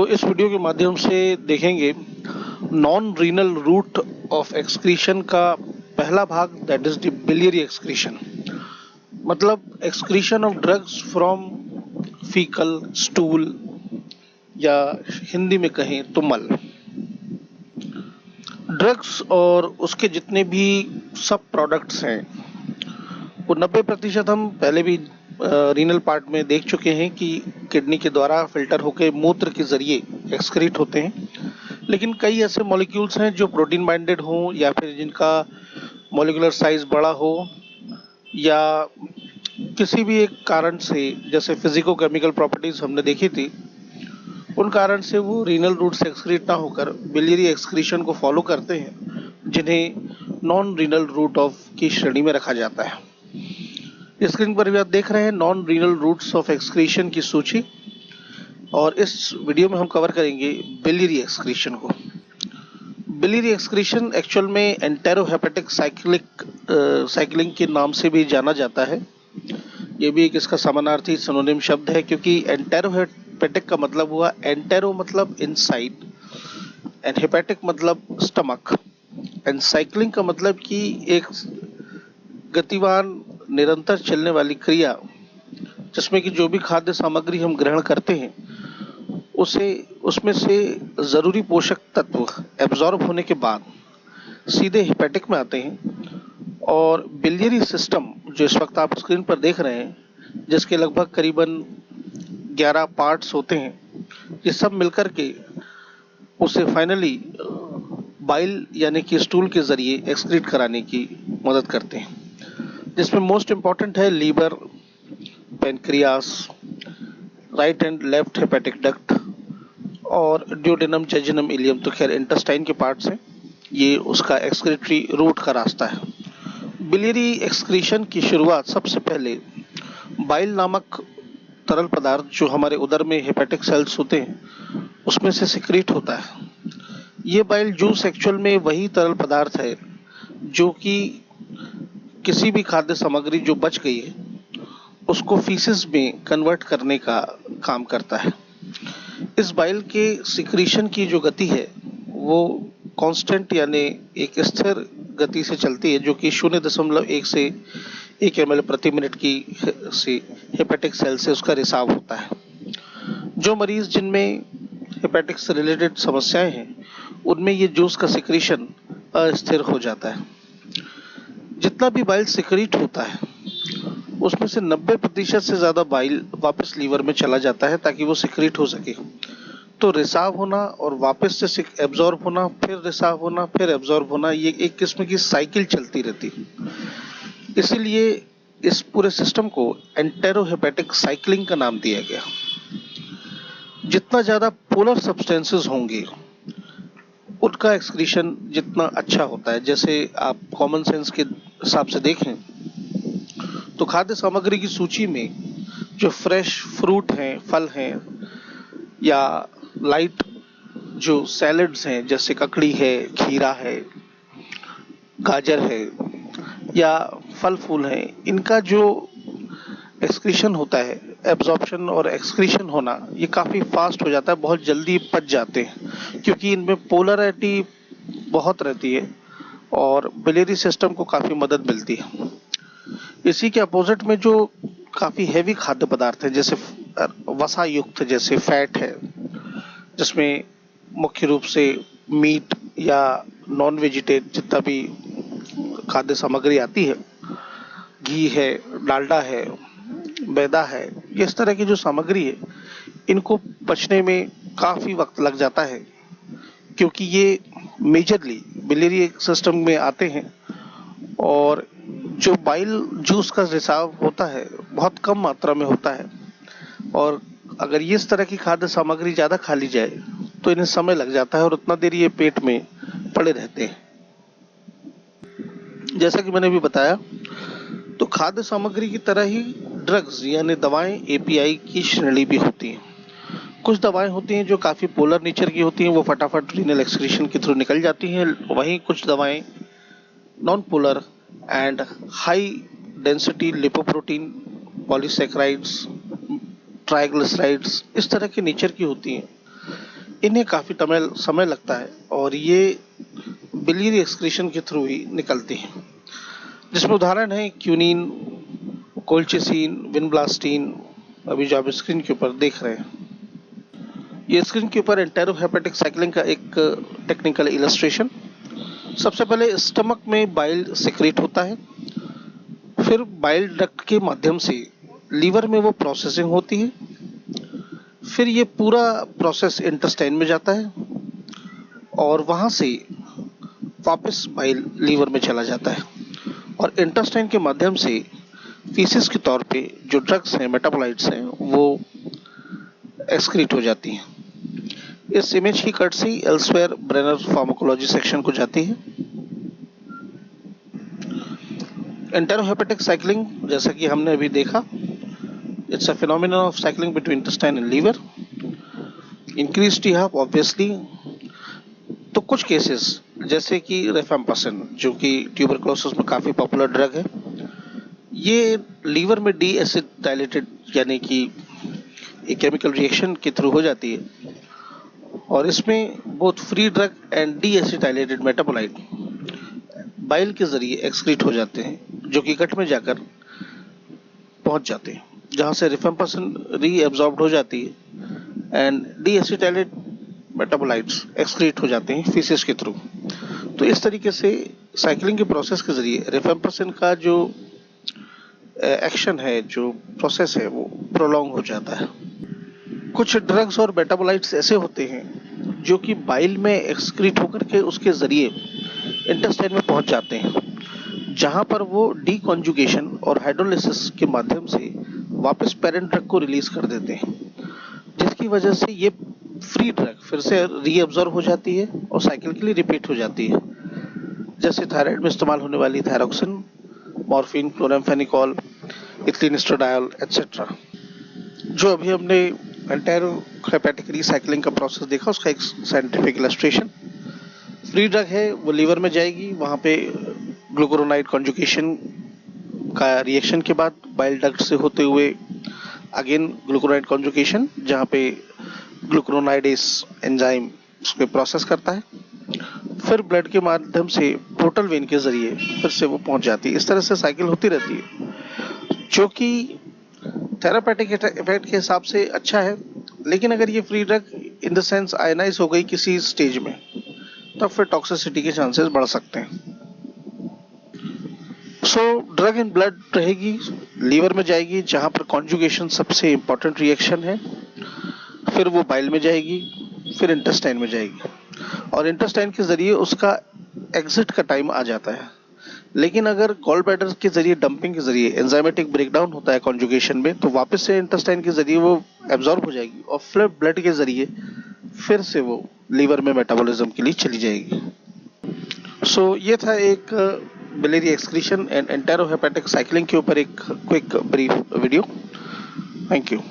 इस वीडियो के माध्यम से देखेंगे non renal route of excretion का पहला भाग, that is the biliary excretion. मतलब excretion of drugs from faecal stool, या हिंदी में कहें तो मल। ड्रग्स और उसके जितने भी सब प्रोडक्ट्स हैं वो 90% हम पहले भी रीनल पार्ट में देख चुके हैं कि किडनी के द्वारा फिल्टर होकर मूत्र के जरिए एक्सक्रीट होते हैं। लेकिन कई ऐसे मॉलिक्यूल्स हैं जो प्रोटीन बाइंडेड हों, या फिर जिनका मॉलिक्यूलर साइज बड़ा हो, या किसी भी एक कारण से, जैसे फिजिको केमिकल प्रॉपर्टीज हमने देखी थी, उन कारण से वो रीनल रूट से एक्सक्रीट ना होकर बिलियरी एक्सक्रीशन को फॉलो करते हैं, जिन्हें नॉन रीनल रूट ऑफ की श्रेणी में रखा जाता है। स्क्रीन पर भी आप देख रहे हैं non renal routes of excretion की सूची, और इस वीडियो में हम कवर करेंगे बिलियरी एक्सक्रीशन को। बिलियरी एक्सक्रीशन एक्चुअल में एंटेरोहेपेटिक साइक्लिंग के नाम से भी जाना जाता है। ये भी एक इसका समानार्थी सिनोनिम शब्द है, क्योंकि एंटेरोहेपेटिक का मतलब हुआ, एंटेरो मतलब इनसाइड, एंड हेपेटिक मतलब स्टमक, एंड साइक्लिंग का मतलब कि एक गतिवान निरंतर चलने वाली क्रिया, जिसमें कि जो भी खाद्य सामग्री हम ग्रहण करते हैं उसे उसमें से जरूरी पोषक तत्व एब्जॉर्ब होने के बाद सीधे हेपेटिक में आते हैं। और बिलियरी सिस्टम जो इस वक्त आप स्क्रीन पर देख रहे हैं, जिसके लगभग करीबन 11 पार्ट्स होते हैं, ये सब मिलकर के उसे फाइनली बाइल यानी कि स्टूल के जरिए एक्सक्रीट कराने की मदद करते हैं, जिसमें मोस्ट इंपॉर्टेंट है liver, pancreas, right and left hepatic duct और ड्यूडेनम, जेजुनम, इलियम। तो खैर इंटेस्टाइन के पार्ट्स हैं, ये उसका एक्सक्रीटरी रूट का रास्ता है। बिलियरी एक्सक्रीशन की शुरुआत सबसे पहले बाइल नामक तरल पदार्थ जो हमारे उदर में हेपेटिक सेल्स होते हैं उसमें से सिक्रीट होता है। ये बाइल जूस एक्चुअल में वही तरल पदार्थ है जो कि किसी भी खाद्य सामग्री जो बच गई है उसको फीसिस में कन्वर्ट करने का काम करता है। इस बाइल के सिक्रीशन की जो गति है वो कांस्टेंट यानी एक स्थिर गति से चलती है, जो कि 0.1 से 1 ml प्रति मिनट की से हेपेटिक सेल से उसका रिसाव होता है। जो मरीज जिनमें हेपेटिक से रिलेटेड समस्याएं हैं उनमें ये जूस का सिक्रीशन अस्थिर हो जाता है। जितना भी बाइल सिक्रीट होता है उसमें से 90% से ज्यादा बाइल वापस लीवर में चला जाता है ताकि वो सिक्रीट हो सके। तो रिसाव होना और वापस से एब्जॉर्ब होना, फिर रिसाव होना, फिर एब्जॉर्ब होना, ये एक किस्म की साइकिल चलती रहती है। इसीलिए इस पूरे सिस्टम को एंटेरोहेपेटिक साइक्लिंग का नाम दिया गया। जितना ज्यादा पोलर सब्सटेंसेस होंगे उनका एक्सक्रीशन जितना अच्छा होता है। जैसे आप कॉमन सेंस के हिसाब से देखें तो खाद्य सामग्री की सूची में जो फ्रेश फ्रूट हैं, फल हैं, या लाइट जो सैलड्स हैं जैसे ककड़ी है, खीरा है, गाजर है, या फल फूल हैं, इनका जो एक्सक्रीशन होता है, एब्जॉर्प्शन और एक्सक्रीशन होना, ये काफ़ी फास्ट हो जाता है, बहुत जल्दी पच जाते हैं, क्योंकि इनमें पोलरिटी बहुत रहती है और बिलियरी सिस्टम को काफ़ी मदद मिलती है। इसी के अपोजिट में जो काफ़ी हैवी खाद्य पदार्थ है, जैसे वसा युक्त, जैसे फैट है, जिसमें मुख्य रूप से मीट या नॉन वेजिटेरियन जितना भी खाद्य सामग्री आती है, घी है, डालडा है, मैदा है, इस तरह की जो सामग्री है, इनको पचने में काफ़ी वक्त लग जाता है, क्योंकि ये मेजरली बिलियरी सिस्टम में आते हैं। और जो बाइल जूस का रिसाव होता है बहुत कम मात्रा में होता है, और अगर ये इस तरह की खाद्य सामग्री ज़्यादा खा ली जाए तो इन्हें समय लग जाता है और उतना देर ये पेट में पड़े रहते हैं। जैसा कि मैंने भी बताया, तो खाद्य सामग्री की तरह ही ड्रग्स यानी दवाएं एपीआई की श्रेणी भी होती हैं। कुछ दवाएं होती हैं जो काफ़ी पोलर नेचर की होती हैं, वो फटाफट रीनल एक्सक्रीशन के थ्रू निकल जाती हैं। वहीं कुछ दवाएं non polar and high density lipoprotein, polysaccharides, triglycerides, इस तरह के नेचर की होती हैं, इन्हें काफ़ी समय लगता है और ये बिलियरी एक्सक्रीशन के थ्रू ही निकलती हैं, जिसमें उदाहरण है क्यूनिन, कोल्चिसिन, विनब्लास्टीन। अभी जो आप स्क्रीन के ऊपर देख रहे हैं, ये स्क्रीन के ऊपर एंटेरोहेपेटिक साइक्लिंग का एक टेक्निकल इलस्ट्रेशन। सबसे पहले स्टमक में बाइल सिक्रेट होता है, फिर बाइल डक्ट के माध्यम से लीवर में वो प्रोसेसिंग होती है, फिर ये पूरा प्रोसेस इंटेस्टाइन में जाता है और वहाँ से वापस बाइल लीवर में चला जाता है और इंटेस्टाइन के माध्यम से फीसिस के तौर पे जो ड्रग्स हैं, मेटाबोलाइट्स हैं, वो एक्सक्रीट हो जाती हैं। इस इमेज की courtesy Elsevier Brenner pharmacology section को जाती है। एंटेरोहेपेटिक साइक्लिंग, जैसा कि हमने अभी देखा, it's a phenomenon of cycling between intestine and liver. Increase t half obviously. तो कुछ केसेस जैसे कि रिफेम्पासिन, जो कि ट्यूबरकुलोसिस में काफ़ी पॉपुलर ड्रग है, ये लीवर में डी एसिटाइलेटेड यानी कि एक केमिकल रिएक्शन के थ्रू हो जाती है और इसमें both free drug and deacetylated metabolite bile के जरिए एक्सक्रीट हो जाते हैं, जो कि गट में जाकर पहुंच जाते हैं, जहां से रिफेम्पासिन रीएब्सॉर्ब्ड हो जाती है and D acetylated metabolites excrete हो जाते हैं फीसिस के थ्रू। तो इस तरीके से साइक्लिंग के प्रोसेस के जरिए रिफेम्पासिन का जो एक्शन है, जो प्रोसेस है, वो प्रोलॉन्ग हो जाता है। कुछ ड्रग्स और मेटाबोलाइट्स ऐसे होते हैं जो कि बाइल में एक्सक्रीट होकर के उसके जरिए इंटेस्टाइन में पहुंच जाते हैं, जहां पर वो डीकॉन्जुगेशन और हाइड्रोलिसिस के माध्यम से वापस पेरेंट ड्रग को रिलीज कर देते हैं, जिसकी वजह से ये फ्री ड्रग फिर से रीअब्सॉर्ब हो जाती है और साइकिल के लिए रिपीट हो जाती है, जैसे थायराइड में इस्तेमाल होने वाली thyroxine, morphine, chloramphenicol, ethylene estradiol etcetera. जो अभी हमने एंटेरोहेपेटिक रीसाइक्लिंग का प्रोसेस देखा, उसका एक साइंटिफिक इलस्ट्रेशन। फ्री ड्रग है, वो लीवर में जाएगी, वहाँ पे ग्लूकुरोनाइड कॉन्जुगेशन का रिएक्शन के बाद बाइल डक्ट से होते हुए अगेन ग्लूकुरोनाइड कॉन्जुगेशन, जहाँ पे ग्लूकुरोनाइडेस एंजाइम उसको प्रोसेस करता है, फिर ब्लड के माध्यम से पोर्टल वेन के जरिए फिर से वो पहुंच जाती है। इस तरह से साइकिल होती रहती है, जो कि थेरापेटिक इफेक्ट के हिसाब से अच्छा है। लेकिन अगर ये free drug in the sense ionize हो गई किसी स्टेज में, तब फिर टॉक्सिसिटी के चांसेस बढ़ सकते हैं। सो ड्रग इन ब्लड रहेगी, लीवर में जाएगी, जहां पर कॉन्जुगेशन सबसे इंपॉर्टेंट रिएक्शन है, फिर वो बाइल में जाएगी, फिर इंटेस्टाइन में जाएगी और इंटेस्टाइन के जरिए उसका एग्जिट का टाइम आ जाता है। लेकिन अगर गॉल ब्लैडर के जरिए डंपिंग के जरिए एंजाइमेटिक ब्रेकडाउन होता है कॉन्जुगेशन में, तो वापस से इंटेस्टाइन के जरिए वो एब्जॉर्ब हो जाएगी और फिर ब्लड के जरिए फिर से वो लीवर में मेटाबॉलिज्म के लिए चली जाएगी। सो ये था एक बिलियरी एक्सक्रीशन एंड एंटेरोहेपेटिक साइक्लिंग के ऊपर एक quick brief video. Thank you.